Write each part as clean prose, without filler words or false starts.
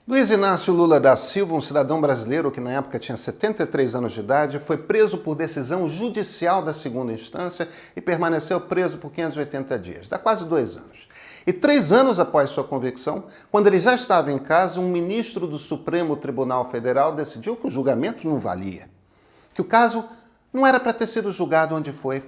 Luiz Inácio Lula da Silva, um cidadão brasileiro que na época tinha 73 anos de idade, foi preso por decisão judicial da segunda instância e permaneceu preso por 580 dias, dá quase 2 anos. E 3 anos após sua convicção, quando ele já estava em casa, um ministro do Supremo Tribunal Federal decidiu que o julgamento não valia, que o caso não era para ter sido julgado onde foi.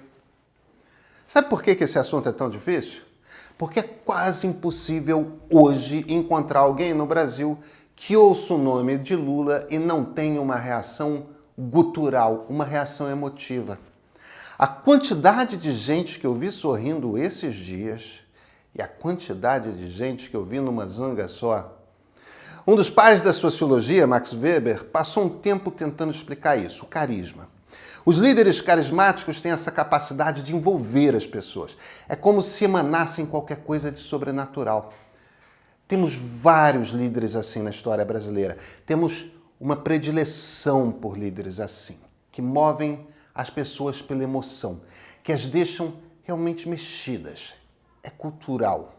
Sabe por que esse assunto é tão difícil? Porque é quase impossível hoje encontrar alguém no Brasil que ouça o nome de Lula e não tenha uma reação gutural, uma reação emotiva. A quantidade de gente que eu vi sorrindo esses dias e a quantidade de gente que eu vi numa zanga só. Um dos pais da sociologia, Max Weber, passou um tempo tentando explicar isso, o carisma. Os líderes carismáticos têm essa capacidade de envolver as pessoas. É como se emanassem qualquer coisa de sobrenatural. Temos vários líderes assim na história brasileira. Temos uma predileção por líderes assim, que movem as pessoas pela emoção, que as deixam realmente mexidas. É cultural.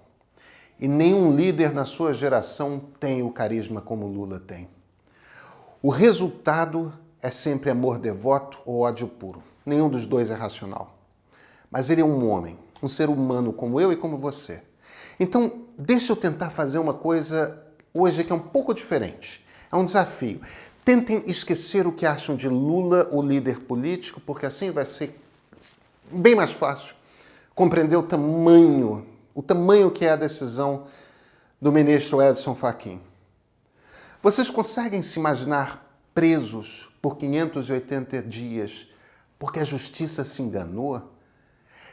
E nenhum líder na sua geração tem o carisma como Lula tem. O resultado é sempre amor devoto ou ódio puro. Nenhum dos dois é racional. Mas ele é um homem, um ser humano como eu e como você. Então, deixa eu tentar fazer uma coisa hoje que é um pouco diferente. É um desafio. Tentem esquecer o que acham de Lula, o líder político, porque assim vai ser bem mais fácil compreender o tamanho que é a decisão do ministro Edson Fachin. Vocês conseguem se imaginar presos por 580 dias porque a justiça se enganou?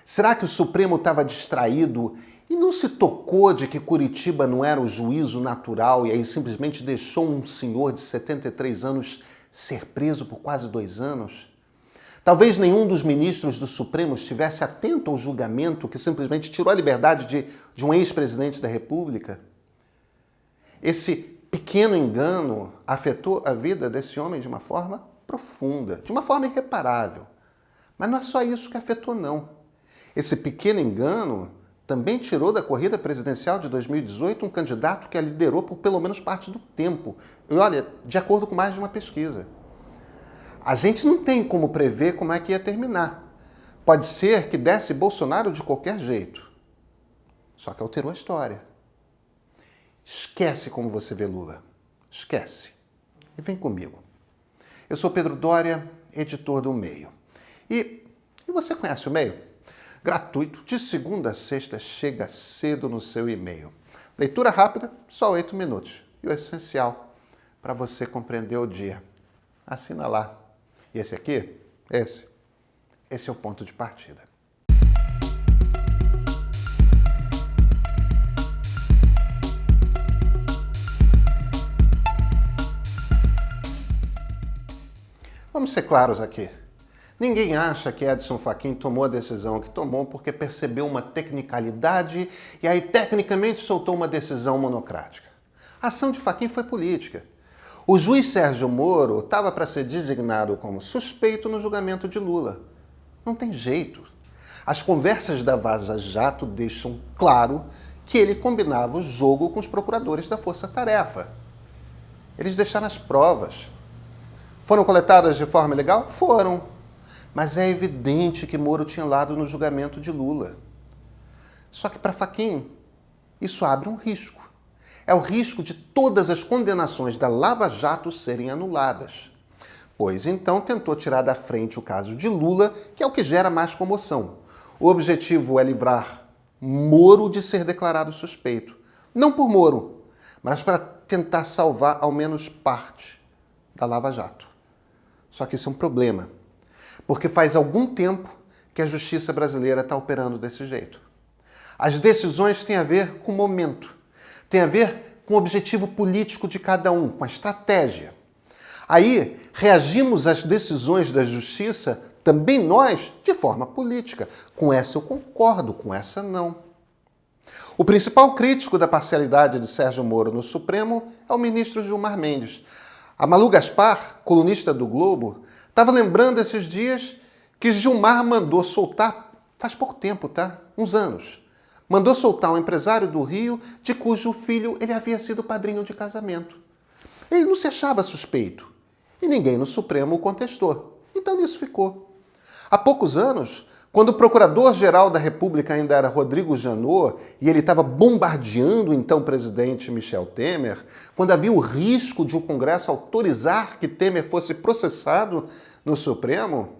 Será que o Supremo estava distraído e não se tocou de que Curitiba não era o juízo natural e aí simplesmente deixou um senhor de 73 anos ser preso por quase 2 anos? Talvez nenhum dos ministros do Supremo estivesse atento ao julgamento que simplesmente tirou a liberdade de um ex-presidente da República. Esse pequeno engano afetou a vida desse homem de uma forma profunda, de uma forma irreparável. Mas não é só isso que afetou, não. Esse pequeno engano também tirou da corrida presidencial de 2018 um candidato que a liderou por pelo menos parte do tempo. E olha, de acordo com mais de uma pesquisa. A gente não tem como prever como é que ia terminar. Pode ser que desse Bolsonaro de qualquer jeito. Só que alterou a história. Esquece como você vê Lula. Esquece. E vem comigo. Eu sou Pedro Doria, editor do Meio. E você conhece o Meio? Gratuito, de segunda a sexta, chega cedo no seu e-mail. Leitura rápida, só 8 minutos. E o essencial para você compreender o dia. Assina lá. E esse aqui? Esse é o ponto de partida. Vamos ser claros aqui. Ninguém acha que Edson Fachin tomou a decisão que tomou porque percebeu uma tecnicalidade e aí tecnicamente soltou uma decisão monocrática. A ação de Fachin foi política. O juiz Sérgio Moro estava para ser designado como suspeito no julgamento de Lula. Não tem jeito. As conversas da Vaza Jato deixam claro que ele combinava o jogo com os procuradores da Força Tarefa. Eles deixaram as provas. Foram coletadas de forma ilegal? Foram. Mas é evidente que Moro tinha lado no julgamento de Lula. Só que para Fachin, isso abre um risco. É o risco de todas as condenações da Lava Jato serem anuladas. Pois então tentou tirar da frente o caso de Lula, que é o que gera mais comoção. O objetivo é livrar Moro de ser declarado suspeito. Não por Moro, mas para tentar salvar ao menos parte da Lava Jato. Só que isso é um problema, porque faz algum tempo que a justiça brasileira está operando desse jeito. As decisões têm a ver com o momento, têm a ver com o objetivo político de cada um, com a estratégia. Aí, reagimos às decisões da justiça, também nós, de forma política. Com essa eu concordo, com essa não. O principal crítico da parcialidade de Sérgio Moro no Supremo é o ministro Gilmar Mendes. A Malu Gaspar, colunista do Globo, estava lembrando esses dias que Gilmar mandou soltar, faz pouco tempo, tá? Uns anos. Mandou soltar um empresário do Rio de cujo filho ele havia sido padrinho de casamento. Ele não se achava suspeito. E ninguém no Supremo o contestou. Então nisso ficou. Há poucos anos, quando o Procurador-Geral da República ainda era Rodrigo Janot e ele estava bombardeando o então presidente Michel Temer, quando havia o risco de o Congresso autorizar que Temer fosse processado no Supremo,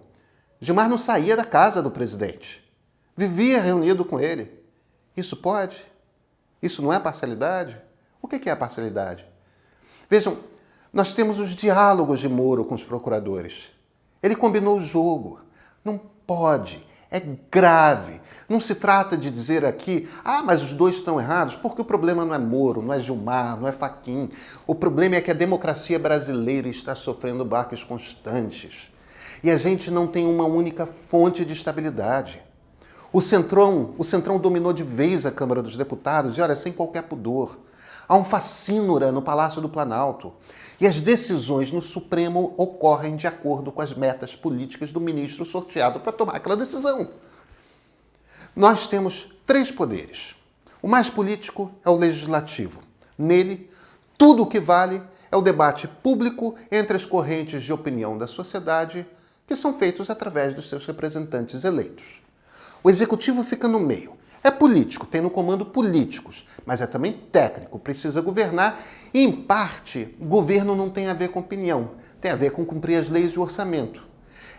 Gilmar não saía da casa do presidente. Vivia reunido com ele. Isso pode? Isso não é parcialidade? O que é a parcialidade? Vejam, nós temos os diálogos de Moro com os procuradores. Ele combinou o jogo. Não pode. É grave. Não se trata de dizer aqui, mas os dois estão errados, porque o problema não é Moro, não é Gilmar, não é Fachin. O problema é que a democracia brasileira está sofrendo baques constantes. E a gente não tem uma única fonte de estabilidade. O Centrão dominou de vez a Câmara dos Deputados, e olha, sem qualquer pudor. Há um facínora no Palácio do Planalto. E as decisões no Supremo ocorrem de acordo com as metas políticas do ministro sorteado para tomar aquela decisão. Nós temos 3 poderes. O mais político é o legislativo. Nele, tudo o que vale é o debate público entre as correntes de opinião da sociedade, que são feitos através dos seus representantes eleitos. O executivo fica no meio. É político, tem no comando políticos, mas é também técnico, precisa governar e, em parte, o governo não tem a ver com opinião, tem a ver com cumprir as leis e o orçamento.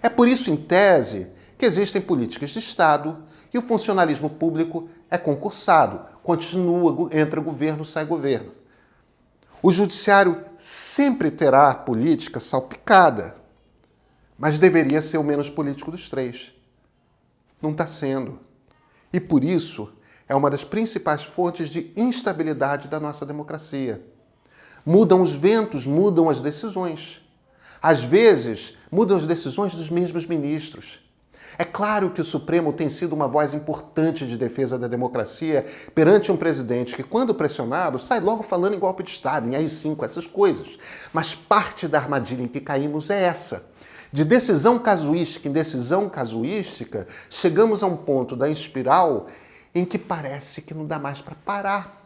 É por isso, em tese, que existem políticas de Estado e o funcionalismo público é concursado, continua, entra governo, sai governo. O judiciário sempre terá política salpicada, mas deveria ser o menos político dos 3. Não está sendo. E por isso é uma das principais fontes de instabilidade da nossa democracia. Mudam os ventos, mudam as decisões. Às vezes, mudam as decisões dos mesmos ministros. É claro que o Supremo tem sido uma voz importante de defesa da democracia perante um presidente que, quando pressionado, sai logo falando em golpe de Estado, em AI-5, essas coisas. Mas parte da armadilha em que caímos é essa. De decisão casuística em decisão casuística, chegamos a um ponto da espiral em que parece que não dá mais para parar.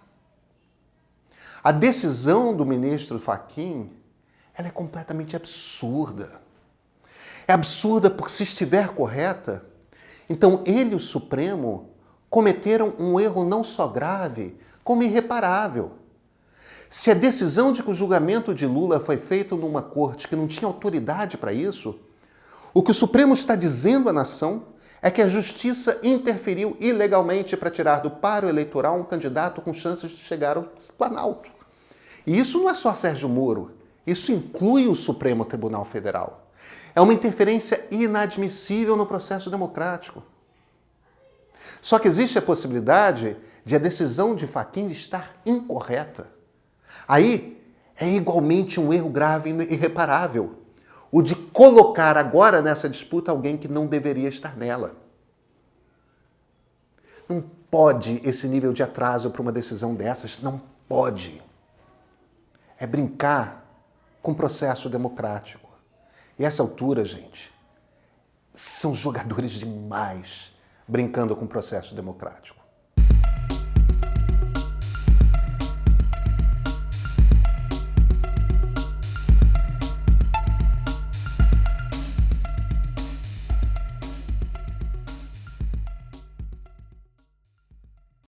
A decisão do ministro Fachin, ela é completamente absurda. É absurda porque, se estiver correta, então ele e o Supremo cometeram um erro não só grave, como irreparável. Se a decisão de que o julgamento de Lula foi feito numa corte que não tinha autoridade para isso, o que o Supremo está dizendo à nação é que a justiça interferiu ilegalmente para tirar do páreo eleitoral um candidato com chances de chegar ao Planalto. E isso não é só Sérgio Moro, isso inclui o Supremo Tribunal Federal. É uma interferência inadmissível no processo democrático. Só que existe a possibilidade de a decisão de Fachin estar incorreta. Aí é igualmente um erro grave e irreparável, o de colocar agora nessa disputa alguém que não deveria estar nela. Não pode esse nível de atraso para uma decisão dessas, não pode. É brincar com o processo democrático. E essa altura, gente, são jogadores demais brincando com o processo democrático.